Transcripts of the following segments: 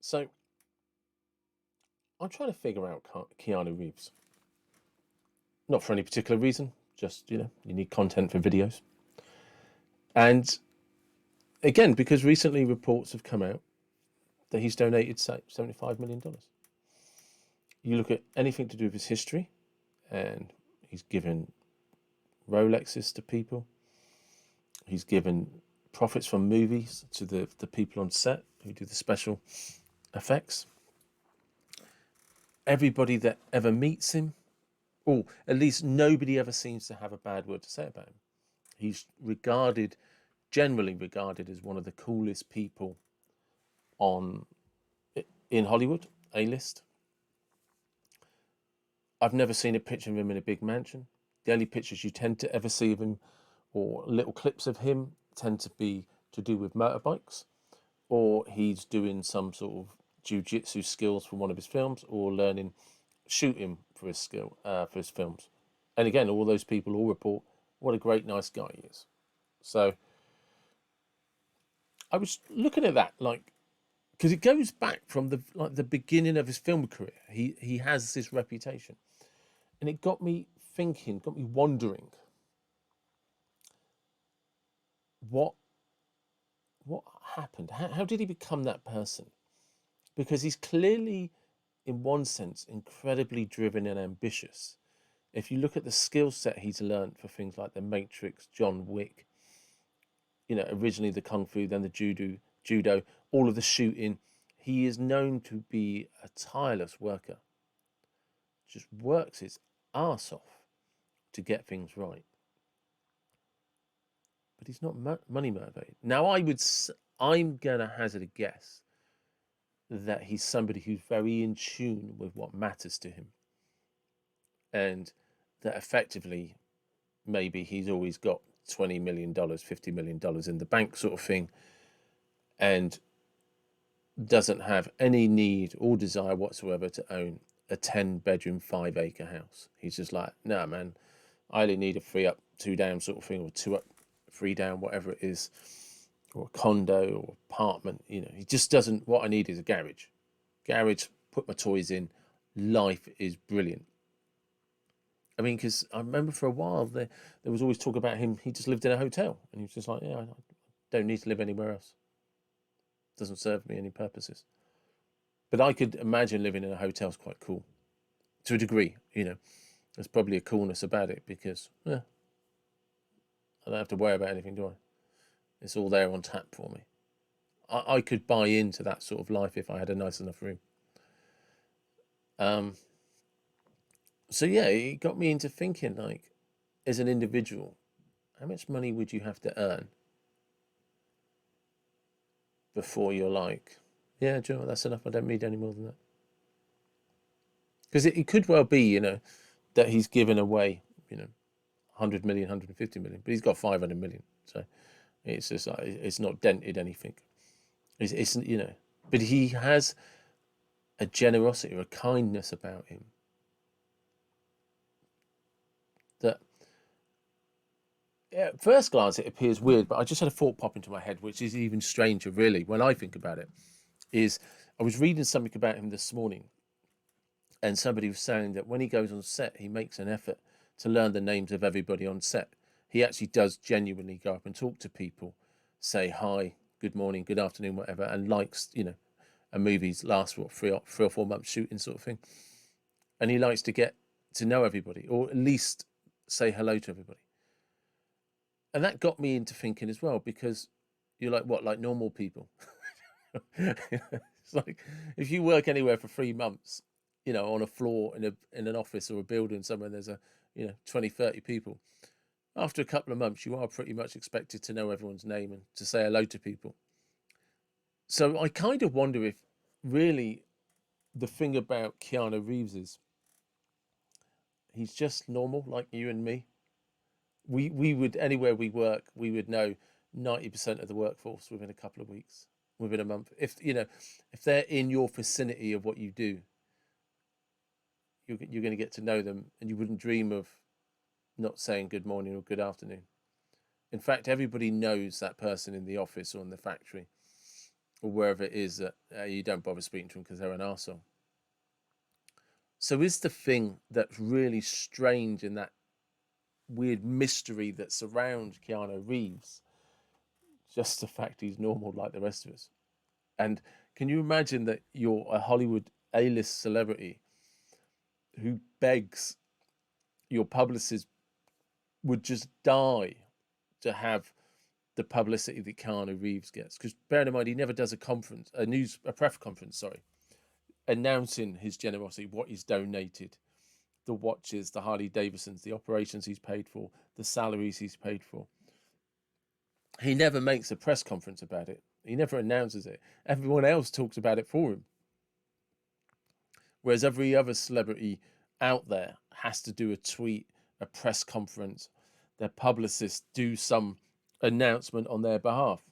So I'm trying to figure out Keanu Reeves. Not for any particular reason, just, you need content for videos. And again, because recently reports have come out that he's donated $75 million. You look at anything to do with his history, and he's given Rolexes to people. He's given profits from movies to the people on set who do the special effects. Everybody that ever meets him, or at least nobody ever seems to have a bad word to say about him. He's generally regarded as one of the coolest people on in Hollywood, A-list. I've never seen a picture of him in a big mansion. The only pictures you tend to ever see of him, or little clips of him, tend to be to do with motorbikes, or he's doing some sort of jiu-jitsu skills from one of his films, or learning shooting for his for his films. And again, all those people all report what a great, nice guy he is. So I was looking at that, like, because it goes back from the beginning of his film career. He has this reputation, and it got me thinking, got me wondering what what happened. How did he become that person? Because he's clearly, in one sense, incredibly driven and ambitious. If you look at the skill set he's learned for things like The Matrix, John Wick, originally the Kung Fu, then the judo, all of the shooting, he is known to be a tireless worker. Just works his arse off to get things right. But he's not money motivated. Now, I'm gonna hazard a guess that he's somebody who's very in tune with what matters to him, and that effectively maybe he's always got $20 million, $50 million in the bank, sort of thing, and doesn't have any need or desire whatsoever to own a 10-bedroom, 5-acre house. He's just like, nah, man, I only need a 3 up, 2 down sort of thing, or 2 up, 3 down, whatever it is, or a condo or apartment. He just doesn't. What I need is a garage. Put my toys in. Life is brilliant. I mean, because I remember for a while there was always talk about him. He just lived in a hotel, and he was just like, yeah, I don't need to live anywhere else. Doesn't serve me any purposes. But I could imagine living in a hotel is quite cool, to a degree. There's probably a coolness about it because I don't have to worry about anything, do I? It's all there on tap for me. I could buy into that sort of life if I had a nice enough room. So yeah, it got me into thinking, like, as an individual, how much money would you have to earn before you're like, yeah, do you know what, that's enough, I don't need any more than that? Because it could well be, that he's given away, 100 million, 150 million, but he's got 500 million. So it's just like, it's not dented anything. It's but he has a generosity or a kindness about him that, at first glance, it appears weird, but I just had a thought pop into my head, which is even stranger, really, when I think about it. Is I was reading something about him this morning, and somebody was saying that when he goes on set, he makes an effort to learn the names of everybody on set. He actually does genuinely go up and talk to people, say hi, good morning, good afternoon, whatever, and likes, a movie's last, what, 3 or 4 months shooting sort of thing. And he likes to get to know everybody, or at least say hello to everybody. And that got me into thinking as well, because you're like, what, like normal people? It's like, if you work anywhere for 3 months, on a floor in an office or a building somewhere, there's 20, 30 people. After a couple of months, you are pretty much expected to know everyone's name and to say hello to people. So I kind of wonder if really the thing about Keanu Reeves is he's just normal, like you and me. We would, anywhere we work, we would know 90% of the workforce within a couple of weeks, within a month. If they're in your vicinity of what you do, you're going to get to know them, and you wouldn't dream of not saying good morning or good afternoon. In fact, everybody knows that person in the office or in the factory. or wherever it is that you don't bother speaking to them because they're an arsehole. So is the thing that's really strange in that weird mystery that surrounds Keanu Reeves just the fact he's normal like the rest of us? And can you imagine that you're a Hollywood A-list celebrity who begs your publicist would just die to have the publicity that Keanu Reeves gets? Because bear in mind, he never does a press conference, sorry, announcing his generosity, what he's donated, the watches, the Harley Davidsons, the operations he's paid for, the salaries he's paid for. He never makes a press conference about it. He never announces it. Everyone else talks about it for him. Whereas every other celebrity out there has to do a tweet, a press conference, their publicists do some announcement on their behalf.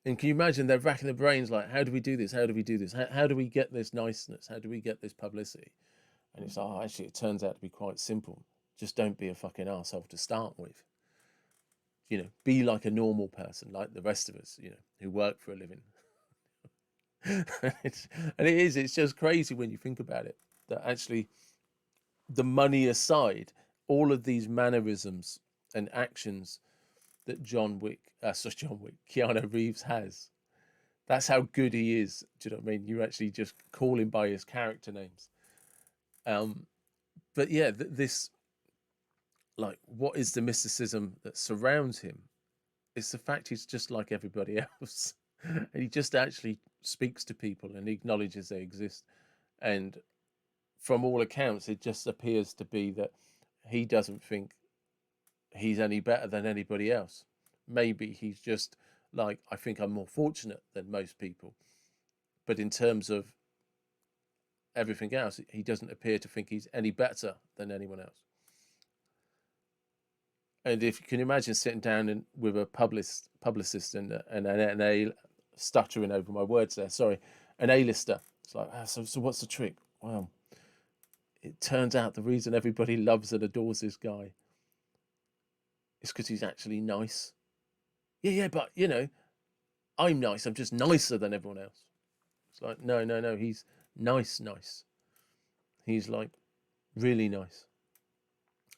And can you imagine they're racking their brains like, how do we do this? How do we do this? How do we get this niceness? How do we get this publicity? And it's like, oh, actually, it turns out to be quite simple. Just don't be a fucking arsehole to start with. You know, be like a normal person, like the rest of us, you know, who work for a living. It's just crazy when you think about it, that actually, the money aside, all of these mannerisms and actions that Keanu Reeves has, that's how good he is. Do you know what I mean? You actually just call him by his character names. But yeah, this, like, what is the mysticism that surrounds him? It's the fact he's just like everybody else. And he just actually speaks to people and acknowledges they exist. And from all accounts, it just appears to be that he doesn't think he's any better than anybody else. Maybe he's just like, I think I'm more fortunate than most people. But in terms of everything else, he doesn't appear to think he's any better than anyone else. And if you can imagine sitting down with a publicist and an stuttering over my words there, sorry, an A-lister. It's like, so what's the trick? Well, it turns out the reason everybody loves and adores this guy is because he's actually nice. Yeah, but you know, I'm nice. I'm just nicer than everyone else. It's like, no. He's nice. He's like really nice,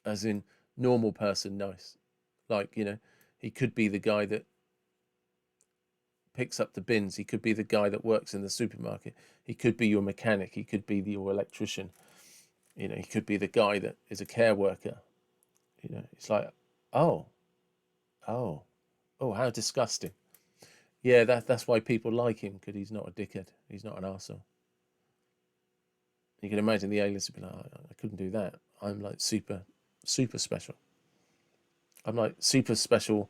as in normal person nice. Like, you know, he could be the guy that picks up the bins. He could be the guy that works in the supermarket. He could be your mechanic. He could be your electrician. You know, he could be the guy that is a care worker. You know, it's like, oh, how disgusting. Yeah, that's why people like him, because he's not a dickhead. He's not an arsehole. You can imagine the A-list would be like, I couldn't do that. I'm like super special. I'm like super special,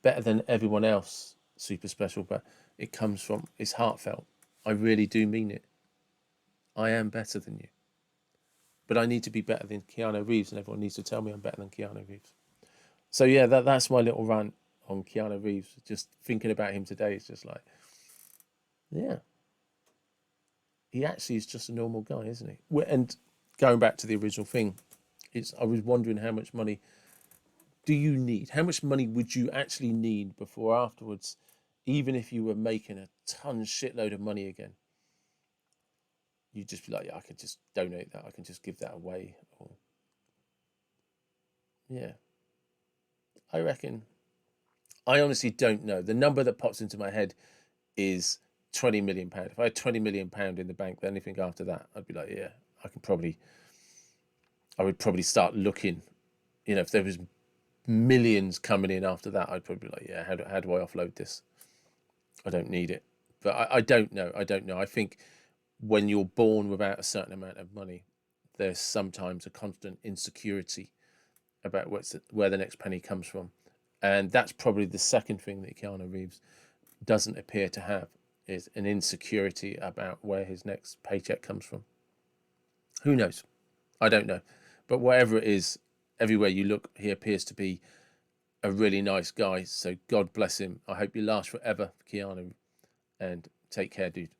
better than everyone else, super special, but it comes from, it's heartfelt. I really do mean it. I am better than you. But I need to be better than Keanu Reeves, and everyone needs to tell me I'm better than Keanu Reeves. So yeah, that's my little rant on Keanu Reeves. Just thinking about him today is just like, yeah, he actually is just a normal guy, isn't he? And going back to the original thing, I was wondering how much money do you need? How much money would you actually need before afterwards, even if you were making a shitload of money again? You'd just be like, yeah, I could just donate that. I can just give that away. Or, yeah, I reckon. I honestly don't know. The number that pops into my head is £20 million. If I had £20 million in the bank, then anything after that, I'd be like, yeah, I would probably start looking. You know, if there was millions coming in after that, I'd probably be like, yeah, how do I offload this? I don't need it. But I don't know. I think when you're born without a certain amount of money, there's sometimes a constant insecurity about where the next penny comes from. And that's probably the second thing that Keanu Reeves doesn't appear to have, is an insecurity about where his next paycheck comes from. Who knows? I don't know. But whatever it is, everywhere you look, he appears to be a really nice guy. So God bless him. I hope you last forever, Keanu. And take care, dude.